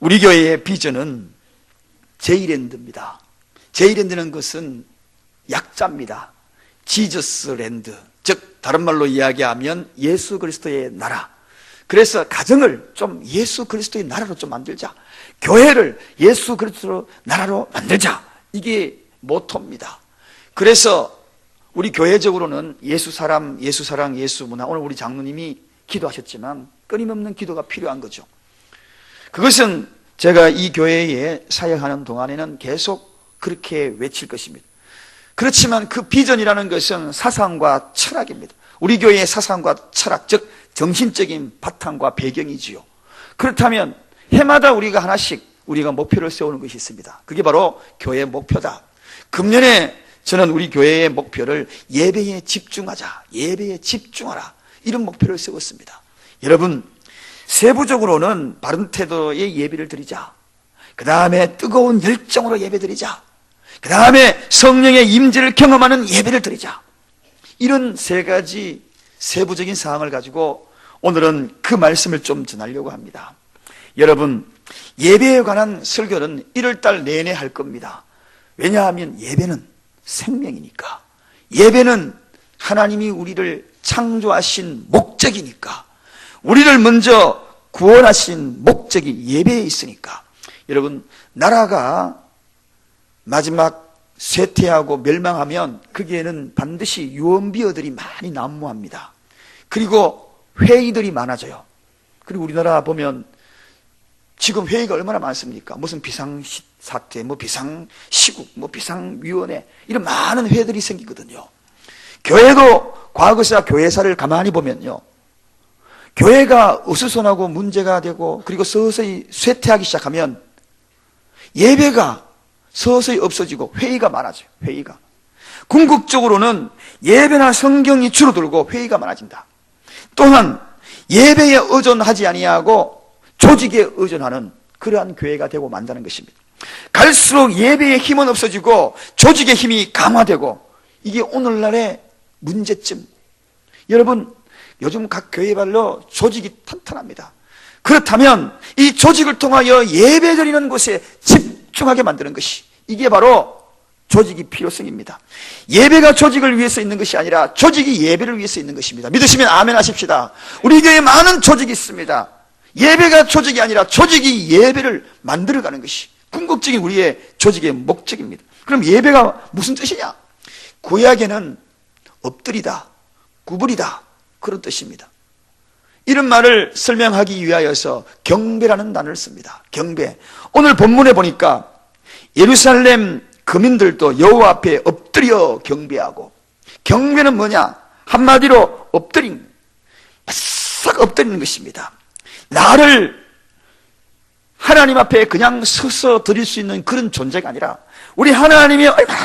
우리 교회의 비전은 제이랜드입니다. 제이랜드는 것은 약자입니다. 지저스랜드, 즉 다른 말로 이야기하면 예수 그리스도의 나라. 그래서 가정을 좀 예수 그리스도의 나라로 좀 만들자, 교회를 예수 그리스도 나라로 만들자, 이게 모토입니다. 그래서 우리 교회적으로는 예수 사람, 예수 사랑, 예수 문화, 오늘 우리 장로님이 기도하셨지만 끊임없는 기도가 필요한 거죠. 그것은 제가 이 교회에 사역하는 동안에는 계속 그렇게 외칠 것입니다. 그렇지만 그 비전이라는 것은 사상과 철학입니다. 우리 교회의 사상과 철학, 즉 정신적인 바탕과 배경이지요. 그렇다면 해마다 우리가 하나씩 우리가 목표를 세우는 것이 있습니다. 그게 바로 교회의 목표다. 금년에 저는 우리 교회의 목표를 예배에 집중하자, 예배에 집중하라, 이런 목표를 세웠습니다. 여러분, 세부적으로는 바른 태도의 예배를 드리자, 그 다음에 뜨거운 열정으로 예배 드리자, 그 다음에 성령의 임재를 경험하는 예배를 드리자, 이런 세 가지 세부적인 사항을 가지고 오늘은 그 말씀을 좀 전하려고 합니다. 여러분, 예배에 관한 설교는 1월달 내내 할 겁니다. 왜냐하면 예배는 생명이니까, 예배는 하나님이 우리를 창조하신 목적이니까, 우리를 먼저 구원하신 목적이 예배에 있으니까. 여러분, 나라가 마지막 쇠퇴하고 멸망하면 거기에는 반드시 유언비어들이 많이 난무합니다. 그리고 회의들이 많아져요. 그리고 우리나라 보면 지금 회의가 얼마나 많습니까? 무슨 비상사태, 뭐 비상시국, 뭐 비상위원회, 이런 많은 회의들이 생기거든요. 교회도 과거사 교회사를 가만히 보면요, 교회가 어수선하고 문제가 되고 그리고 서서히 쇠퇴하기 시작하면 예배가 서서히 없어지고 회의가 많아져요. 회의가. 궁극적으로는 예배나 성경이 줄어들고 회의가 많아진다. 또한 예배에 의존하지 아니하고 조직에 의존하는 그러한 교회가 되고 만다는 것입니다. 갈수록 예배의 힘은 없어지고 조직의 힘이 강화되고, 이게 오늘날의 문제점. 여러분, 요즘 각 교회별로 조직이 탄탄합니다. 그렇다면 이 조직을 통하여 예배드리는 곳에 집중하게 만드는 것이, 이게 바로 조직이 필요성입니다. 예배가 조직을 위해서 있는 것이 아니라 조직이 예배를 위해서 있는 것입니다. 믿으시면 아멘 하십시다. 우리 교회에 많은 조직이 있습니다. 예배가 조직이 아니라 조직이 예배를 만들어가는 것이 궁극적인 우리의 조직의 목적입니다. 그럼 예배가 무슨 뜻이냐? 구약에는 엎드리다, 구부리다, 그런 뜻입니다. 이런 말을 설명하기 위하여서 경배라는 단어를 씁니다. 경배. 오늘 본문에 보니까 예루살렘 거민들도 여호와 앞에 엎드려 경배하고, 경배는 뭐냐? 한마디로 엎드림, 바싹 엎드리는 것입니다. 나를 하나님 앞에 그냥 서서 드릴 수 있는 그런 존재가 아니라 우리 하나님이 얼마나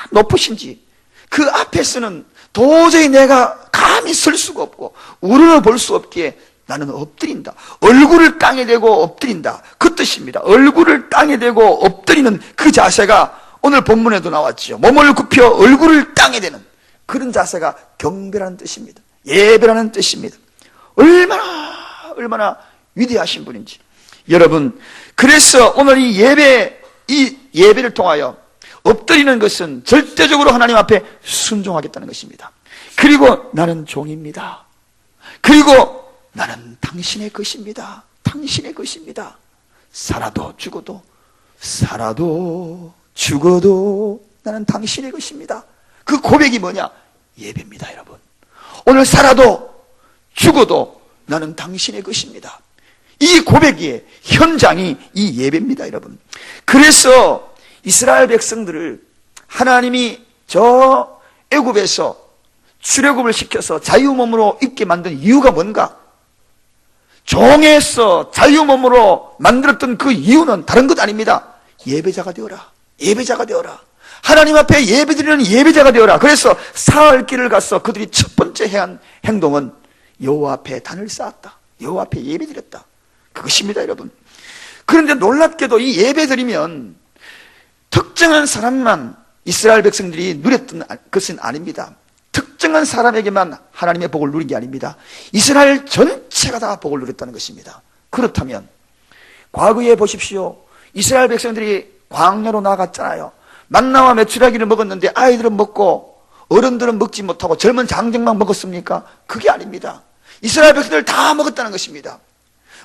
높으신지 그 앞에서는 도저히 내가 감히 설 수가 없고 우러러볼 수 없기에 나는 엎드린다. 얼굴을 땅에 대고 엎드린다, 그 뜻입니다. 얼굴을 땅에 대고 엎드리는 그 자세가 오늘 본문에도 나왔죠. 몸을 굽혀 얼굴을 땅에 대는 그런 자세가 경배라는 뜻입니다. 예배라는 뜻입니다. 얼마나 위대하신 분인지. 여러분, 그래서 오늘 이 예배를 통하여 엎드리는 것은 절대적으로 하나님 앞에 순종하겠다는 것입니다. 그리고 나는 종입니다. 그리고 나는 당신의 것입니다. 당신의 것입니다. 살아도 죽어도 나는 당신의 것입니다. 그 고백이 뭐냐? 예배입니다, 여러분. 오늘 살아도 죽어도 나는 당신의 것입니다. 이 고백의 현장이 이 예배입니다, 여러분. 그래서 이스라엘 백성들을 하나님이 저 애굽에서 출애굽을 시켜서 자유몸으로 입게 만든 이유가 뭔가? 종에서 자유몸으로 만들었던 그 이유는 다른 것 아닙니다. 예배자가 되어라. 예배자가 되어라. 하나님 앞에 예배드리는 예배자가 되어라. 그래서 사흘 길을 가서 그들이 첫 번째 해한 행동은 여호와 앞에 단을 쌓았다. 여호와 앞에 예배드렸다. 그것입니다, 여러분. 그런데 놀랍게도 이 예배드리면 특정한 사람만 이스라엘 백성들이 누렸던 것은 아닙니다. 특정한 사람에게만 하나님의 복을 누린 게 아닙니다. 이스라엘 전체가 다 복을 누렸다는 것입니다. 그렇다면 과거에 보십시오. 이스라엘 백성들이 광야로 나갔잖아요. 만나와 메추라기를 먹었는데 아이들은 먹고 어른들은 먹지 못하고 젊은 장정만 먹었습니까? 그게 아닙니다. 이스라엘 백성들 다 먹었다는 것입니다.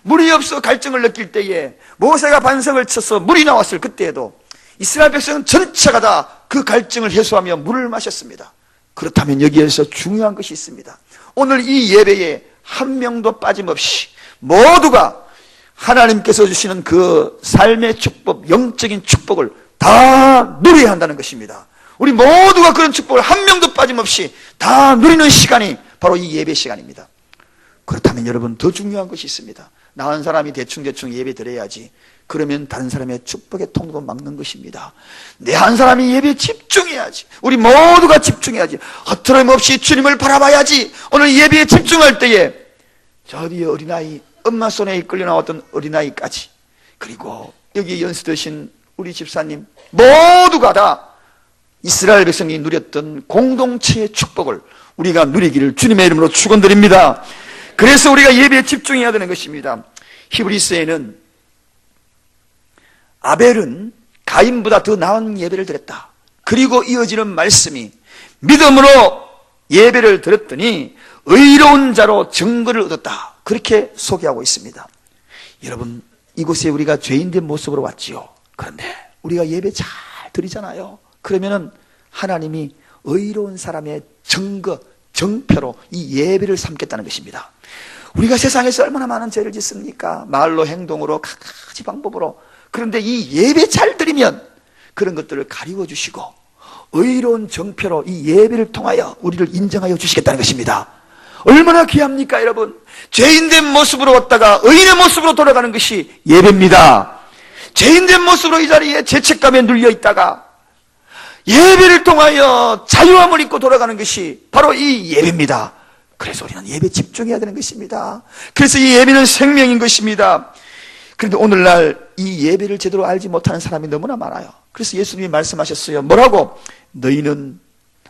물이 없어 갈증을 느낄 때에 모세가 반석을 쳐서 물이 나왔을 그때에도 이스라엘 백성 전체가 다 그 갈증을 해소하며 물을 마셨습니다. 그렇다면 여기에서 중요한 것이 있습니다. 오늘 이 예배에 한 명도 빠짐없이 모두가 하나님께서 주시는 그 삶의 축복, 영적인 축복을 다 누려야 한다는 것입니다. 우리 모두가 그런 축복을 한 명도 빠짐없이 다 누리는 시간이 바로 이 예배 시간입니다. 그렇다면 여러분, 더 중요한 것이 있습니다. 나 한 사람이 대충 예배 드려야지, 그러면 다른 사람의 축복의 통로도 막는 것입니다. 내 한 사람이 예배에 집중해야지. 우리 모두가 집중해야지. 허투름 없이 주님을 바라봐야지. 오늘 예배에 집중할 때에 저 뒤에 어린아이, 엄마 손에 이끌려 나왔던 어린아이까지, 그리고 여기 연수되신 우리 집사님 모두가 다 이스라엘 백성이 누렸던 공동체의 축복을 우리가 누리기를 주님의 이름으로 축원드립니다. 그래서 우리가 예배에 집중해야 되는 것입니다. 히브리서에는 아벨은 가인보다 더 나은 예배를 드렸다. 그리고 이어지는 말씀이 믿음으로 예배를 드렸더니 의로운 자로 증거를 얻었다. 그렇게 소개하고 있습니다. 여러분, 이곳에 우리가 죄인된 모습으로 왔지요. 그런데 우리가 예배 잘 드리잖아요. 그러면은 하나님이 의로운 사람의 증거, 정표로 이 예배를 삼겠다는 것입니다. 우리가 세상에서 얼마나 많은 죄를 짓습니까? 말로, 행동으로, 각가지 방법으로. 그런데 이 예배 잘 드리면 그런 것들을 가리워 주시고 의로운 정표로 이 예배를 통하여 우리를 인정하여 주시겠다는 것입니다. 얼마나 귀합니까, 여러분? 죄인된 모습으로 왔다가 의인의 모습으로 돌아가는 것이 예배입니다. 죄인된 모습으로 이 자리에 죄책감에 눌려 있다가 예배를 통하여 자유함을 입고 돌아가는 것이 바로 이 예배입니다. 그래서 우리는 예배에 집중해야 되는 것입니다. 그래서 이 예배는 생명인 것입니다. 그런데 오늘날 이 예배를 제대로 알지 못하는 사람이 너무나 많아요. 그래서 예수님이 말씀하셨어요. 뭐라고? 너희는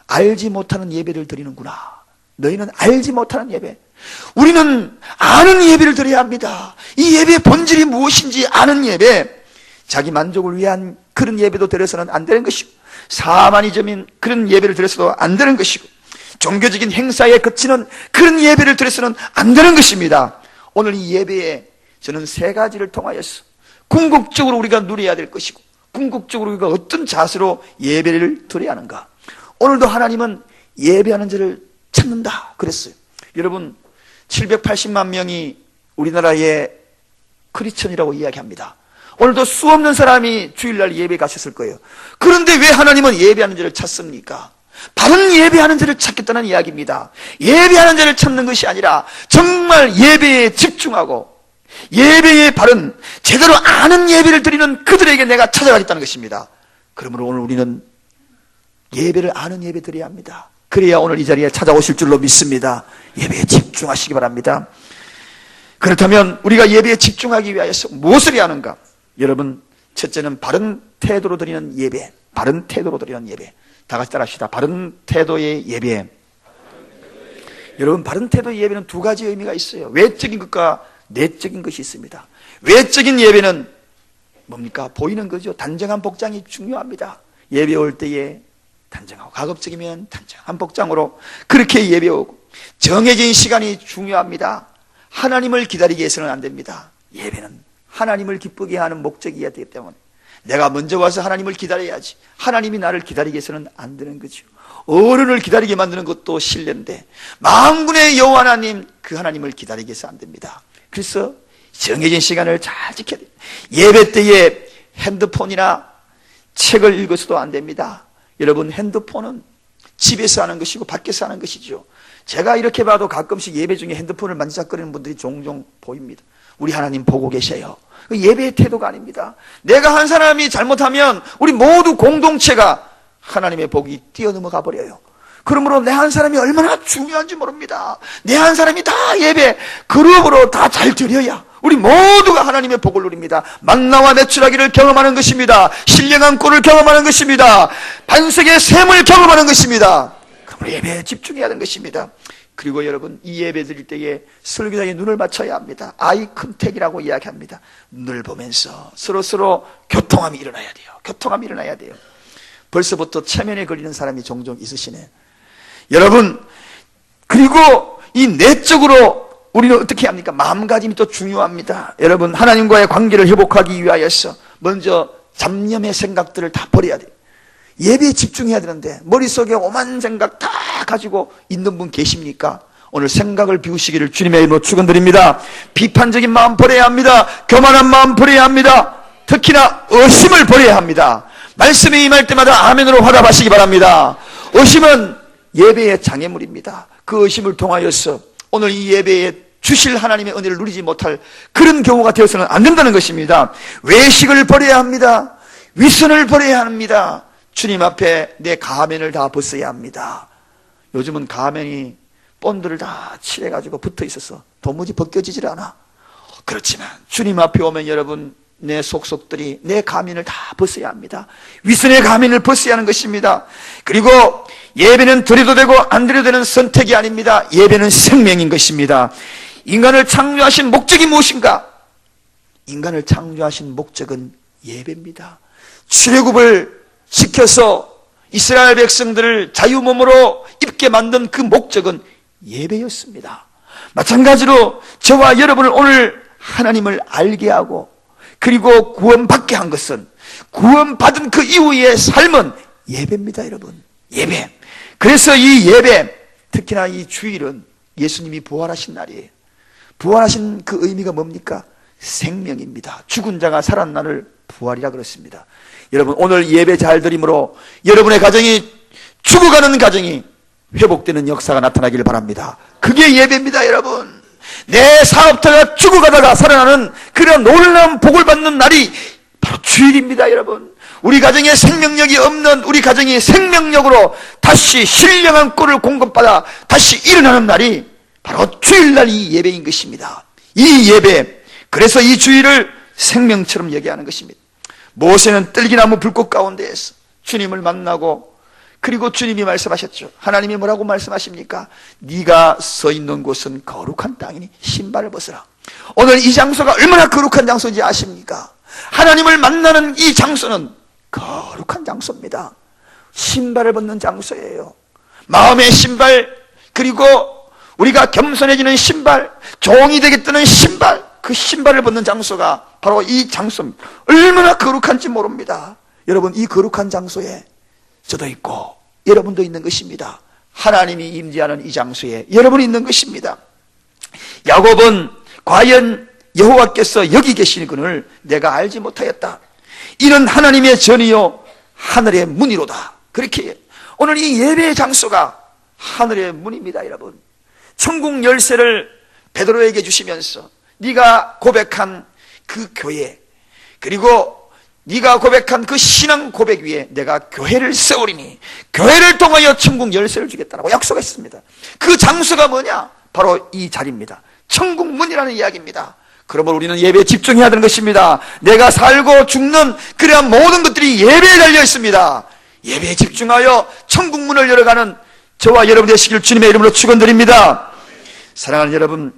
알지 못하는 예배를 드리는구나. 너희는 알지 못하는 예배. 우리는 아는 예배를 드려야 합니다. 이 예배의 본질이 무엇인지 아는 예배. 자기 만족을 위한 그런 예배도 드려서는 안 되는 것이고, 사마니즘인 그런 예배를 드려서도 안 되는 것이고, 종교적인 행사에 그치는 그런 예배를 드려서는 안 되는 것입니다. 오늘 이 예배에 저는 세 가지를 통하여서 궁극적으로 우리가 누려야 될 것이고, 궁극적으로 우리가 어떤 자세로 예배를 드려야 하는가. 오늘도 하나님은 예배하는 자를 찾는다 그랬어요. 여러분, 780만 명이 우리나라의 크리스천이라고 이야기합니다. 오늘도 수없는 사람이 주일날 예배 가셨을 거예요. 그런데 왜 하나님은 예배하는 자를 찾습니까? 바른 예배하는 자를 찾겠다는 이야기입니다. 예배하는 자를 찾는 것이 아니라 정말 예배에 집중하고 예배의 바른 제대로 아는 예배를 드리는 그들에게 내가 찾아가겠다는 것입니다. 그러므로 오늘 우리는 예배를 아는 예배 드려야 합니다. 그래야 오늘 이 자리에 찾아오실 줄로 믿습니다. 예배에 집중하시기 바랍니다. 그렇다면 우리가 예배에 집중하기 위해서 무엇을 해야 하는가? 여러분, 첫째는 바른 태도로 드리는 예배. 바른 태도로 드리는 예배. 다 같이 따라합시다. 바른 태도의 예배. 여러분, 바른 태도의 예배는 두 가지 의미가 있어요. 외적인 것과 내적인 것이 있습니다. 외적인 예배는 뭡니까? 보이는 거죠. 단정한 복장이 중요합니다. 예배 올 때에 단정하고, 가급적이면 단정한 복장으로 그렇게 예배 오고, 정해진 시간이 중요합니다. 하나님을 기다리게 해서는 안 됩니다. 예배는 하나님을 기쁘게 하는 목적이어야 되기 때문에 내가 먼저 와서 하나님을 기다려야지, 하나님이 나를 기다리게 해서는 안 되는 거죠. 어른을 기다리게 만드는 것도 신뢰인데 만군의 여호와 하나님, 그 하나님을 기다리게 해서 안 됩니다. 그래서 정해진 시간을 잘 지켜야 돼요. 예배 때에 핸드폰이나 책을 읽어서도 안 됩니다. 여러분, 핸드폰은 집에서 하는 것이고 밖에서 하는 것이죠. 제가 이렇게 봐도 가끔씩 예배 중에 핸드폰을 만지작거리는 분들이 종종 보입니다. 우리 하나님 보고 계셔요. 예배의 태도가 아닙니다. 내가 한 사람이 잘못하면 우리 모두 공동체가 하나님의 복이 뛰어넘어가 버려요. 그러므로 내 한 사람이 얼마나 중요한지 모릅니다. 내 한 사람이 다 예배 그룹으로 다 잘 드려야 우리 모두가 하나님의 복을 누립니다. 만나와 메추라기를 경험하는 것입니다. 신령한 꿀을 경험하는 것입니다. 반석의 샘을 경험하는 것입니다. 그러므로 예배에 집중해야 하는 것입니다. 그리고 여러분, 이 예배 드릴 때에 설교자의 눈을 맞춰야 합니다. 아이 컨택이라고 이야기합니다. 눈을 보면서 서로 교통함이 일어나야 돼요. 교통함이 일어나야 돼요. 벌써부터 체면에 걸리는 사람이 종종 있으시네. 여러분, 그리고 이 내적으로 우리는 어떻게 합니까? 마음가짐이 또 중요합니다. 여러분, 하나님과의 관계를 회복하기 위하여서 먼저 잡념의 생각들을 다 버려야 돼요. 예배에 집중해야 되는데 머릿속에 오만 생각 다 가지고 있는 분 계십니까? 오늘 생각을 비우시기를 주님의 이름으로 축원드립니다. 비판적인 마음 버려야 합니다. 교만한 마음 버려야 합니다. 특히나 의심을 버려야 합니다. 말씀이 임할 때마다 아멘으로 화답하시기 바랍니다. 의심은 예배의 장애물입니다. 그 의심을 통하여서 오늘 이 예배에 주실 하나님의 은혜를 누리지 못할 그런 경우가 되어서는 안 된다는 것입니다. 외식을 버려야 합니다. 위선을 버려야 합니다. 주님 앞에 내 가면을 다 벗어야 합니다. 요즘은 가면이 본드를 다 칠해가지고 붙어 있어서 도무지 벗겨지질 않아. 그렇지만 주님 앞에 오면 여러분, 내 속속들이 내 가면을 다 벗어야 합니다. 위선의 가면을 벗어야 하는 것입니다. 그리고 예배는 드려도 되고 안 드려도 되는 선택이 아닙니다. 예배는 생명인 것입니다. 인간을 창조하신 목적이 무엇인가? 인간을 창조하신 목적은 예배입니다. 출애굽을 시켜서 이스라엘 백성들을 자유몸으로 입게 만든 그 목적은 예배였습니다. 마찬가지로 저와 여러분을 오늘 하나님을 알게 하고 그리고 구원받게 한 것은, 구원받은 그 이후의 삶은 예배입니다. 여러분, 예배. 그래서 이 예배, 특히나 이 주일은 예수님이 부활하신 날이에요. 부활하신 그 의미가 뭡니까? 생명입니다. 죽은 자가 살아나를 부활이라 그렇습니다. 여러분, 오늘 예배 잘 드림으로 여러분의 가정이, 죽어가는 가정이 회복되는 역사가 나타나기를 바랍니다. 그게 예배입니다. 여러분, 내 사업자가 죽어가다가 살아나는 그런 놀라운 복을 받는 날이 바로 주일입니다. 여러분, 우리 가정에 생명력이 없는 우리 가정이 생명력으로 다시 신령한 꼴을 공급받아 다시 일어나는 날이 바로 주일날 이 예배인 것입니다. 이 예배, 그래서 이 주일을 생명처럼 얘기하는 것입니다. 모세는 뜰기나무 불꽃 가운데에서 주님을 만나고, 그리고 주님이 말씀하셨죠. 하나님이 뭐라고 말씀하십니까? 네가 서 있는 곳은 거룩한 땅이니 신발을 벗으라. 오늘 이 장소가 얼마나 거룩한 장소인지 아십니까? 하나님을 만나는 이 장소는 거룩한 장소입니다. 신발을 벗는 장소예요. 마음의 신발, 그리고 우리가 겸손해지는 신발, 종이 되겠다는 신발, 그 신발을 벗는 장소가 바로 이 장소입니다. 얼마나 거룩한지 모릅니다. 여러분, 이 거룩한 장소에 저도 있고 여러분도 있는 것입니다. 하나님이 임재하는 이 장소에 여러분이 있는 것입니다. 야곱은 과연 여호와께서 여기 계시는 분을 내가 알지 못하였다. 이는 하나님의 전이요 하늘의 문이로다. 그렇게 오늘 이 예배의 장소가 하늘의 문입니다. 여러분, 천국 열쇠를 베드로에게 주시면서 네가 고백한 그 교회, 그리고 네가 고백한 그 신앙 고백 위에 내가 교회를 세우리니 교회를 통하여 천국 열쇠를 주겠다라고 약속했습니다. 그 장소가 뭐냐? 바로 이 자리입니다. 천국 문이라는 이야기입니다. 그러므로 우리는 예배에 집중해야 되는 것입니다. 내가 살고 죽는 그러한 모든 것들이 예배에 달려 있습니다. 예배에 집중하여 천국 문을 열어가는 저와 여러분 되시길 주님의 이름으로 축원드립니다. 사랑하는 여러분,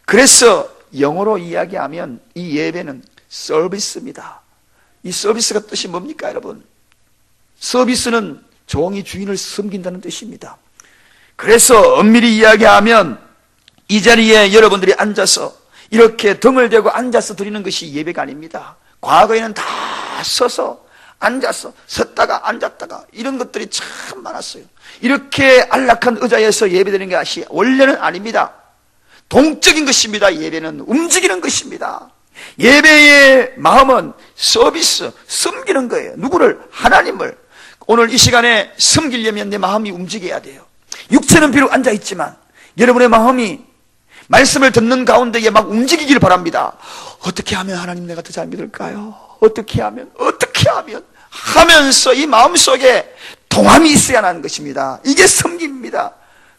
그래서 영어로 이야기하면 이 예배는 서비스입니다. 이 서비스가 뜻이 뭡니까, 여러분? 서비스는 종이 주인을 섬긴다는 뜻입니다. 그래서 엄밀히 이야기하면 이 자리에 여러분들이 앉아서 이렇게 등을 대고 앉아서 드리는 것이 예배가 아닙니다. 과거에는 다 서서 앉아서 섰다가 앉았다가 이런 것들이 참 많았어요. 이렇게 안락한 의자에서 예배드리는 것이 원래는 아닙니다. 동적인 것입니다. 예배는 움직이는 것입니다. 예배의 마음은 서비스, 섬기는 거예요. 누구를? 하나님을. 오늘 이 시간에 섬기려면 내 마음이 움직여야 돼요. 육체는 비록 앉아있지만 여러분의 마음이 말씀을 듣는 가운데에 막 움직이기를 바랍니다. 어떻게 하면 하나님 내가 더 잘 믿을까요? 어떻게 하면 하면서 이 마음속에 동함이 있어야 하는 것입니다. 이게 섬김입니다.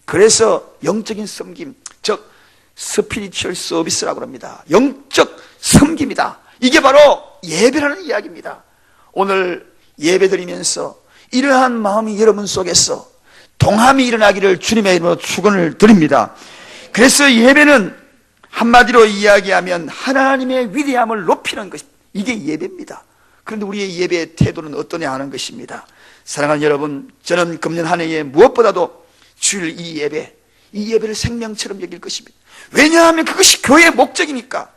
그래서 영적인 섬김, 즉 스피리추얼 서비스라고 합니다. 영적 섬김이다. 이게 바로 예배라는 이야기입니다. 오늘 예배 드리면서 이러한 마음이 여러분 속에서 동함이 일어나기를 주님의 이름으로 축원을 드립니다. 그래서 예배는 한마디로 이야기하면 하나님의 위대함을 높이는 것, 이게 예배입니다. 그런데 우리의 예배의 태도는 어떠냐 하는 것입니다. 사랑하는 여러분, 저는 금년 한 해에 무엇보다도 주일 이 예배를 생명처럼 여길 것입니다. 왜냐하면 그것이 교회의 목적이니까.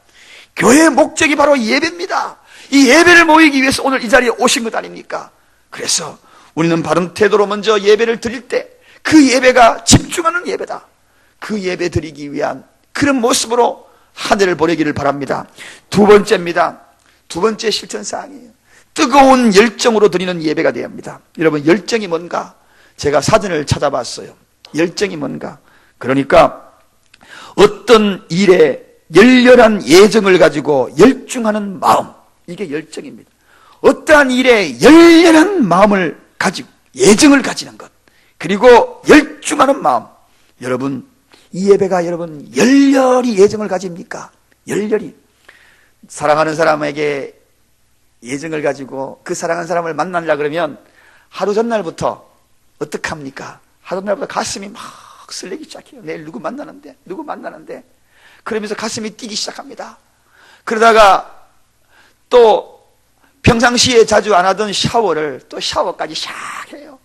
교회의 목적이 바로 예배입니다. 이 예배를 모이기 위해서 오늘 이 자리에 오신 것 아닙니까? 그래서 우리는 바른 태도로 먼저 예배를 드릴 때 그 예배가 집중하는 예배다. 그 예배 드리기 위한 그런 모습으로 한 해를 보내기를 바랍니다. 두 번째입니다. 두 번째 실천사항이에요. 뜨거운 열정으로 드리는 예배가 되어야 합니다. 여러분, 열정이 뭔가? 제가 사전을 찾아봤어요. 열정이 뭔가? 그러니까 어떤 일에 열렬한 예정을 가지고 열중하는 마음, 이게 열정입니다. 어떠한 일에 열렬한 마음을 가지고 예정을 가지는 것, 그리고 열중하는 마음. 여러분, 이 예배가 여러분 열렬히 예정을 가집니까? 열렬히 사랑하는 사람에게 예정을 가지고 그 사랑하는 사람을 만나려 그러면 하루 전날부터 어떻게 합니까? 하루 전날부터 가슴이 막 설레기 시작해요. 내일 누구 만나는데 그러면서 가슴이 뛰기 시작합니다. 그러다가 또 평상시에 자주 안 하던 샤워를 또 샤워까지 샥 해요.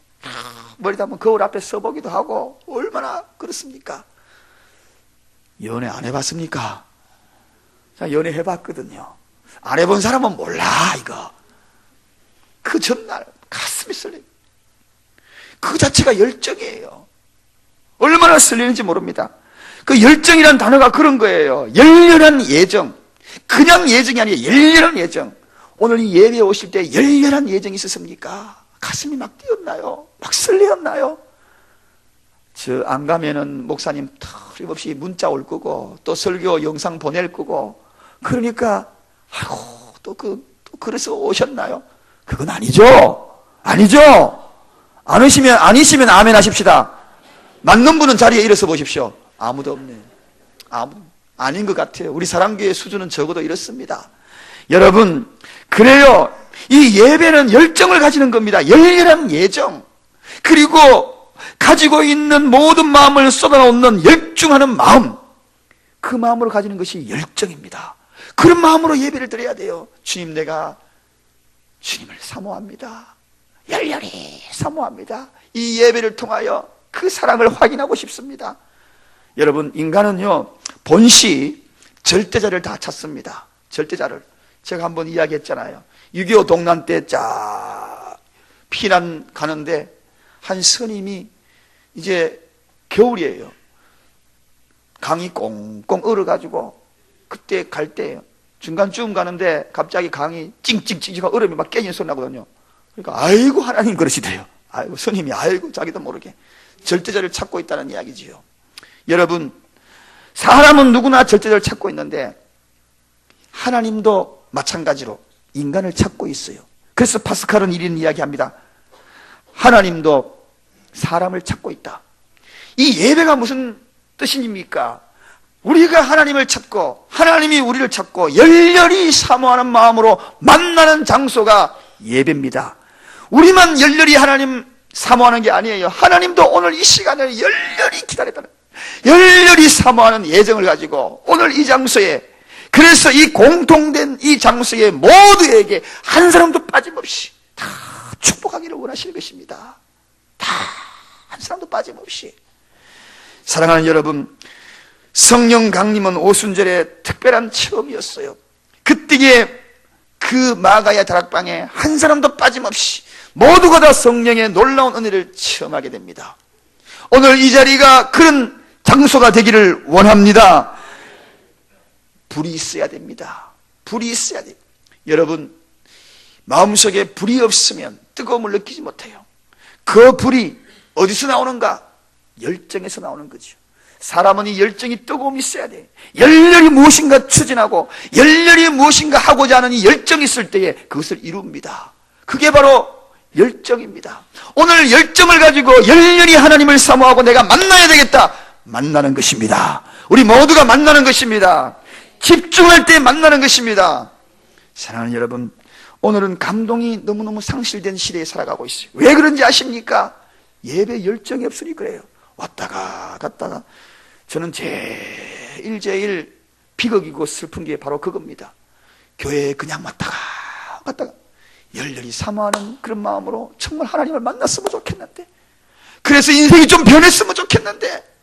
머리도 한번 거울 앞에 서보기도 하고. 얼마나 그렇습니까? 연애 안 해봤습니까? 자, 연애 해봤거든요. 안 해본 사람은 몰라, 이거. 그 전날 가슴이 설레요. 그 자체가 열정이에요. 얼마나 설레는지 모릅니다. 그 열정이라는 단어가 그런 거예요. 열렬한 예정. 그냥 예정이 아니에요. 열렬한 예정. 오늘 이 예배에 오실 때 열렬한 예정이 있었습니까? 가슴이 막 뛰었나요? 막 설레었나요? 저 안 가면은 목사님 틀림없이 문자 올 거고 또 설교 영상 보낼 거고, 그러니까 아이고 또 그래서 오셨나요? 그건 아니죠. 아니죠. 아니시면 아멘 하십시다. 맞는 분은 자리에 일어서 보십시오. 아무도 없네. 아닌 것 같아요. 우리 사랑교회 수준은 적어도 이렇습니다. 여러분, 그래요. 이 예배는 열정을 가지는 겁니다. 열렬한 예정. 그리고 가지고 있는 모든 마음을 쏟아놓는 열중하는 마음. 그 마음으로 가지는 것이 열정입니다. 그런 마음으로 예배를 드려야 돼요. 주님, 내가 주님을 사모합니다. 열렬히 사모합니다. 이 예배를 통하여 그 사랑을 확인하고 싶습니다. 여러분, 인간은요, 본시 절대자를 다 찾습니다. 절대자를. 제가 한번 이야기했잖아요. 6.25 동란 때 쫙 피난 가는데 한 스님이 이제 겨울이에요. 강이 꽁꽁 얼어가지고 그때 갈 때예요. 중간쯤 가는데 갑자기 강이 찡찡찡찡 얼음이 막 깨지는 소리 나거든요. 그러니까 아이고 하나님 그러시대요. 아이고 스님이 아이고 자기도 모르게 절대자를 찾고 있다는 이야기지요. 여러분, 사람은 누구나 절대자를 찾고 있는데 하나님도 마찬가지로 인간을 찾고 있어요. 그래서 파스칼은 이런 이야기합니다. 하나님도 사람을 찾고 있다. 이 예배가 무슨 뜻입니까? 우리가 하나님을 찾고 하나님이 우리를 찾고 열렬히 사모하는 마음으로 만나는 장소가 예배입니다. 우리만 열렬히 하나님 사모하는 게 아니에요. 하나님도 오늘 이 시간을 열렬히 기다렸다는, 열렬히 사모하는 예정을 가지고 오늘 이 장소에, 그래서 이 공통된 이 장소에 모두에게 한 사람도 빠짐없이 다 축복하기를 원하시는 것입니다. 다 한 사람도 빠짐없이. 사랑하는 여러분, 성령 강림은 오순절의 특별한 체험이었어요. 그때에 그 마가야 다락방에 한 사람도 빠짐없이 모두가 다 성령의 놀라운 은혜를 체험하게 됩니다. 오늘 이 자리가 그런 장소가 되기를 원합니다. 불이 있어야 됩니다. 불이 있어야 돼요. 여러분, 마음속에 불이 없으면 뜨거움을 느끼지 못해요. 그 불이 어디서 나오는가? 열정에서 나오는 거죠. 사람은 이 열정이 뜨거움이 있어야 돼. 열렬히 무엇인가 추진하고 열렬히 무엇인가 하고자 하는 이 열정이 있을 때에 그것을 이룹니다. 그게 바로 열정입니다. 오늘 열정을 가지고 열렬히 하나님을 사모하고 내가 만나야 되겠다. 만나는 것입니다. 우리 모두가 만나는 것입니다. 집중할 때 만나는 것입니다. 사랑하는 여러분, 오늘은 감동이 너무너무 상실된 시대에 살아가고 있어요. 왜 그런지 아십니까? 예배 열정이 없으니 그래요. 왔다가 갔다가. 저는 제일 비극이고 슬픈 게 바로 그겁니다. 교회에 그냥 왔다가 갔다가 열렬히 사모하는 그런 마음으로 정말 하나님을 만났으면 좋겠는데, 그래서 인생이 좀 변했으면 좋겠는데,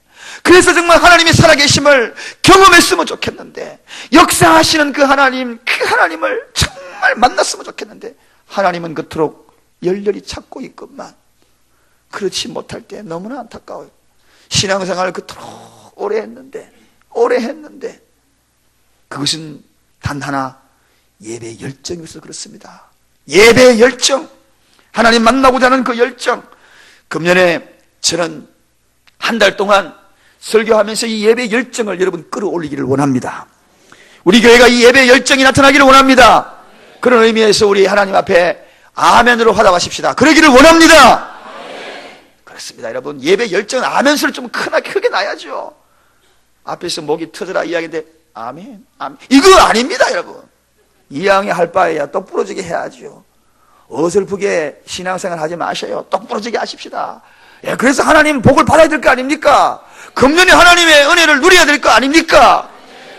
그래서 정말 하나님의 살아계심을 경험했으면 좋겠는데, 역사하시는 그 하나님을 정말 만났으면 좋겠는데, 하나님은 그토록 열렬히 찾고 있건만 그렇지 못할 때 너무나 안타까워요. 신앙생활을 그토록 오래 했는데 그것은 단 하나, 예배의 열정이 있어서 그렇습니다. 예배의 열정, 하나님 만나고자 하는 그 열정. 금년에 저는 한 달 동안 설교하면서 이 예배의 열정을 여러분 끌어올리기를 원합니다. 우리 교회가 이 예배의 열정이 나타나기를 원합니다. 그런 의미에서 우리 하나님 앞에 아멘으로 화답하십시다. 그러기를 원합니다. 그렇습니다. 여러분, 예배 열정은 아멘 소리 좀 크게 나야죠. 앞에서 목이 터져라 이야기인데 아멘, 아멘, 이거 아닙니다. 여러분, 이왕에 할 바에야 똑 부러지게 해야죠. 어설프게 신앙생활 하지 마셔요. 똑 부러지게 하십시다. 예, 그래서 하나님 복을 받아야 될 거 아닙니까? 금년에 하나님의 은혜를 누려야 될 거 아닙니까?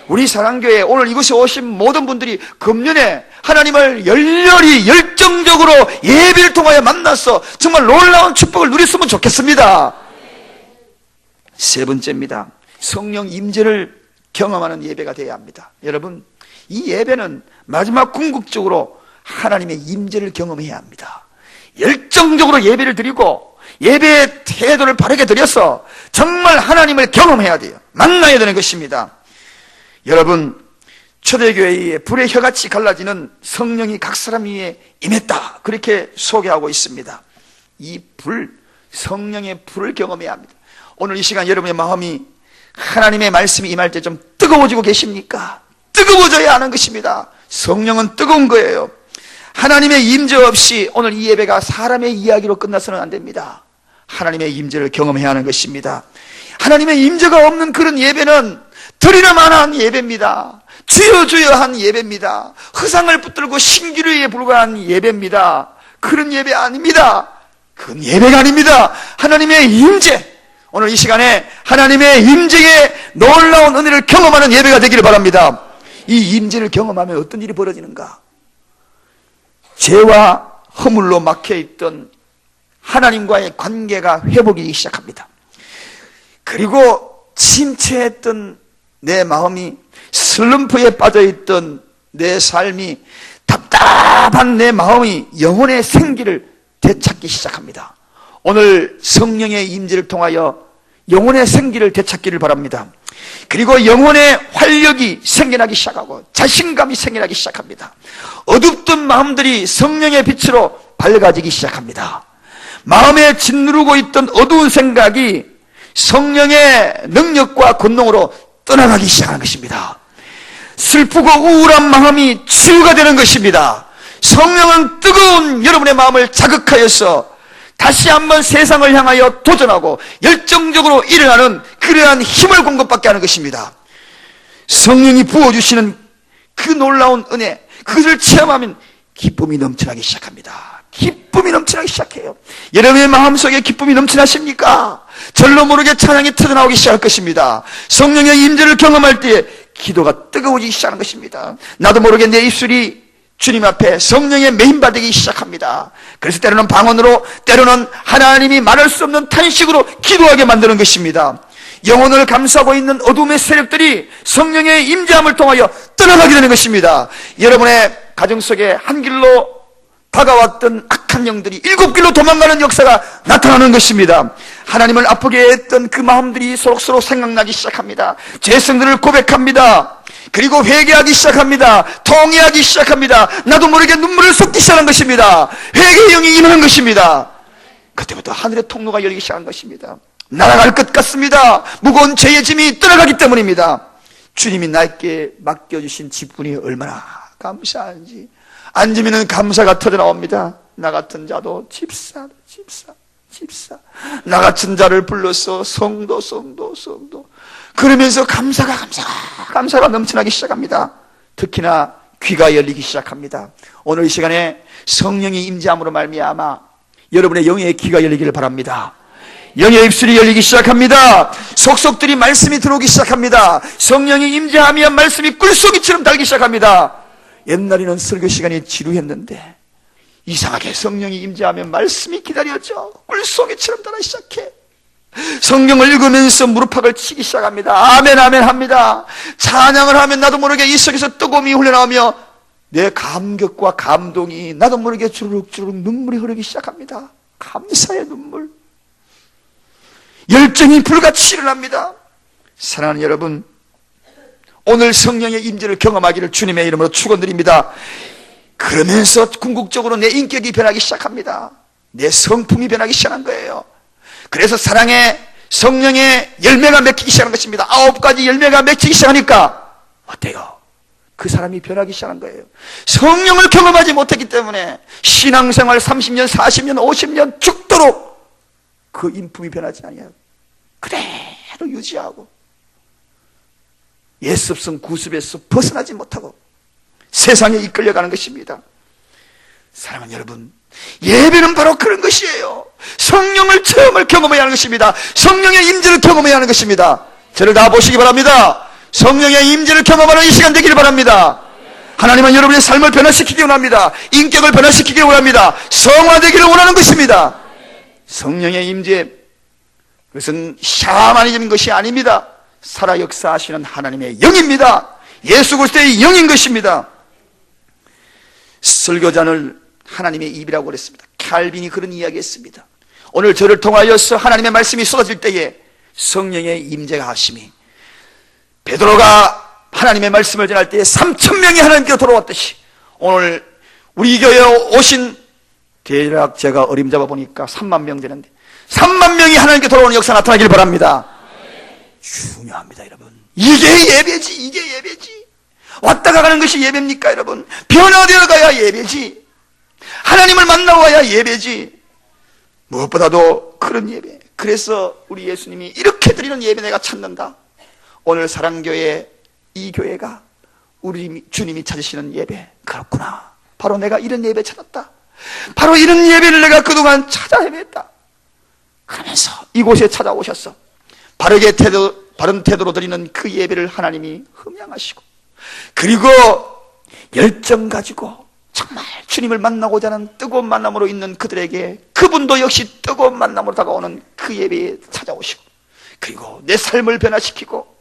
우리 사랑교회 오늘 이곳에 오신 모든 분들이 금년에 하나님을 열렬히 열정적으로 예배를 통하여 만나서 정말 놀라운 축복을 누렸으면 좋겠습니다. 세 번째입니다. 성령 임재를 경험하는 예배가 되어야 합니다. 여러분, 이 예배는 마지막 궁극적으로 하나님의 임재를 경험해야 합니다. 열정적으로 예배를 드리고 예배의 태도를 바르게 드려서 정말 하나님을 경험해야 돼요. 만나야 되는 것입니다. 여러분, 초대교회의 불의 혀같이 갈라지는 성령이 각 사람 위에 임했다, 그렇게 소개하고 있습니다. 이 성령의 불을 경험해야 합니다. 오늘 이 시간 여러분의 마음이 하나님의 말씀이 임할 때 좀 뜨거워지고 계십니까? 뜨거워져야 하는 것입니다. 성령은 뜨거운 거예요. 하나님의 임재 없이 오늘 이 예배가 사람의 이야기로 끝나서는 안 됩니다. 하나님의 임재를 경험해야 하는 것입니다. 하나님의 임재가 없는 그런 예배는 드리나마나 예배입니다. 주여 주여 한 예배입니다. 허상을 붙들고 신기루에 불과한 예배입니다. 그런 예배 아닙니다. 그건 예배가 아닙니다. 하나님의 임재, 오늘 이 시간에 하나님의 임재의 놀라운 은혜를 경험하는 예배가 되기를 바랍니다. 이 임재를 경험하면 어떤 일이 벌어지는가? 죄와 허물로 막혀있던 하나님과의 관계가 회복되기 시작합니다. 그리고 침체했던 내 마음이, 슬럼프에 빠져있던 내 삶이, 답답한 내 마음이 영혼의 생기를 되찾기 시작합니다. 오늘 성령의 임재를 통하여 영혼의 생기를 되찾기를 바랍니다. 그리고 영혼의 활력이 생겨나기 시작하고 자신감이 생겨나기 시작합니다. 어둡던 마음들이 성령의 빛으로 밝아지기 시작합니다. 마음에 짓누르고 있던 어두운 생각이 성령의 능력과 권능으로 떠나가기 시작하는 것입니다. 슬프고 우울한 마음이 치유가 되는 것입니다. 성령은 뜨거운 여러분의 마음을 자극하여서 다시 한번 세상을 향하여 도전하고 열정적으로 일어나는 그러한 힘을 공급받게 하는 것입니다. 성령이 부어주시는 그 놀라운 은혜, 그것을 체험하면 기쁨이 넘쳐나기 시작합니다. 기쁨이 넘쳐나기 시작해요. 여러분의 마음속에 기쁨이 넘쳐나십니까? 절로 모르게 찬양이 터져나오기 시작할 것입니다. 성령의 임재를 경험할 때 기도가 뜨거워지기 시작하는 것입니다. 나도 모르게 내 입술이 주님 앞에 성령의 메인받기 시작합니다. 그래서 때로는 방언으로, 때로는 하나님이 말할 수 없는 탄식으로 기도하게 만드는 것입니다. 영혼을 감싸고 있는 어둠의 세력들이 성령의 임재함을 통하여 떠나가게 되는 것입니다. 여러분의 가정 속에 한 길로 다가왔던 악한 영들이 7길로 도망가는 역사가 나타나는 것입니다. 하나님을 아프게 했던 그 마음들이 서로서로 생각나기 시작합니다. 죄성들을 고백합니다. 그리고 회개하기 시작합니다. 통회하기 시작합니다. 나도 모르게 눈물을 쏟기 시작한 것입니다. 회개의 영이 임하는 것입니다. 그때부터 하늘의 통로가 열리기 시작한 것입니다. 날아갈 것 같습니다. 무거운 죄의 짐이 떠나가기 때문입니다. 주님이 나에게 맡겨주신 직분이 얼마나 감사한지 앉으면 감사가 터져나옵니다. 나 같은 자도 집사 나 같은 자를 불러서 성도 그러면서 감사가 넘쳐나기 시작합니다. 특히나 귀가 열리기 시작합니다. 오늘 이 시간에 성령이 임재함으로 말미암아 여러분의 영의 귀가 열리기를 바랍니다. 영의 입술이 열리기 시작합니다. 속속들이 말씀이 들어오기 시작합니다. 성령이 임재하면 말씀이 꿀송이처럼 달기 시작합니다. 옛날에는 설교 시간이 지루했는데 이상하게 성령이 임재하면 말씀이 기다려져 꿀송이처럼 달아 시작해. 성경을 읽으면서 무릎팍을 치기 시작합니다. 아멘 아멘 합니다. 찬양을 하면 나도 모르게 이 속에서 뜨거움이 흘러나오며 내 감격과 감동이 나도 모르게 주르륵주르륵 눈물이 흐르기 시작합니다. 감사의 눈물, 열정이 불같이 일어납니다. 사랑하는 여러분, 오늘 성령의 임재를 경험하기를 주님의 이름으로 축원드립니다. 그러면서 궁극적으로 내 인격이 변하기 시작합니다. 내 성품이 변하기 시작한 거예요. 그래서 사랑의 성령의 열매가 맺히기 시작한 것입니다. 9가지 열매가 맺히기 시작하니까 어때요? 그 사람이 변하기 시작한 거예요. 성령을 경험하지 못했기 때문에 신앙생활 30년, 40년, 50년 죽도록 그 인품이 변하지 않아요. 그대로 유지하고 예습성 구습에서 벗어나지 못하고 세상에 이끌려가는 것입니다. 사랑하는 여러분, 예배는 바로 그런 것이에요. 성령을 처음을 경험해야 하는 것입니다. 성령의 임재를 경험해야 하는 것입니다. 저를 다 보시기 바랍니다. 성령의 임재를 경험하는 이 시간 되기를 바랍니다. 하나님은 여러분의 삶을 변화시키기 원합니다. 인격을 변화시키기 원합니다. 성화되기를 원하는 것입니다. 성령의 임재, 그것은 샤머니즘인 것이 아닙니다. 살아 역사하시는 하나님의 영입니다. 예수 그리스도의 영인 것입니다. 설교자는 하나님의 입이라고 그랬습니다. 칼빈이 그런 이야기했습니다. 오늘 저를 통하여서 하나님의 말씀이 쏟아질 때에 성령의 임재가 하심이, 베드로가 하나님의 말씀을 전할 때에 3,000명이 하나님께로 돌아왔듯이 오늘 우리 교회에 오신 대략 제가 어림잡아 보니까 3만 명 되는데 3만 명이 하나님께 돌아오는 역사 나타나길 바랍니다. 중요합니다, 여러분. 이게 예배지, 이게 예배지. 왔다가 가는 것이 예배입니까, 여러분? 변화되어 가야 예배지. 하나님을 만나와야 예배지. 무엇보다도 그런 예배. 그래서 우리 예수님이 이렇게 드리는 예배 내가 찾는다. 오늘 사랑교회, 이 교회가 우리 주님이 찾으시는 예배, 그렇구나. 바로 내가 이런 예배 찾았다. 바로 이런 예배를 내가 그동안 찾아 헤맸다. 그러면서 이곳에 찾아오셨어. 바른 태도로 드리는 그 예배를 하나님이 흠양하시고, 그리고 열정 가지고 정말 주님을 만나고자 하는 뜨거운 만남으로 있는 그들에게 그분도 역시 뜨거운 만남으로 다가오는 그 예배에 찾아오시고, 그리고 내 삶을 변화시키고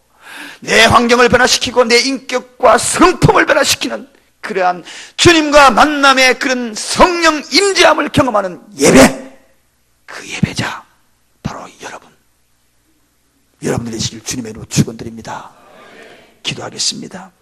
내 환경을 변화시키고 내 인격과 성품을 변화시키는 그러한 주님과 만남의 그런 성령 임재함을 경험하는 예배, 그 예배자 바로 여러분들이 되시길 주님의 이름으로 축원드립니다. 기도하겠습니다.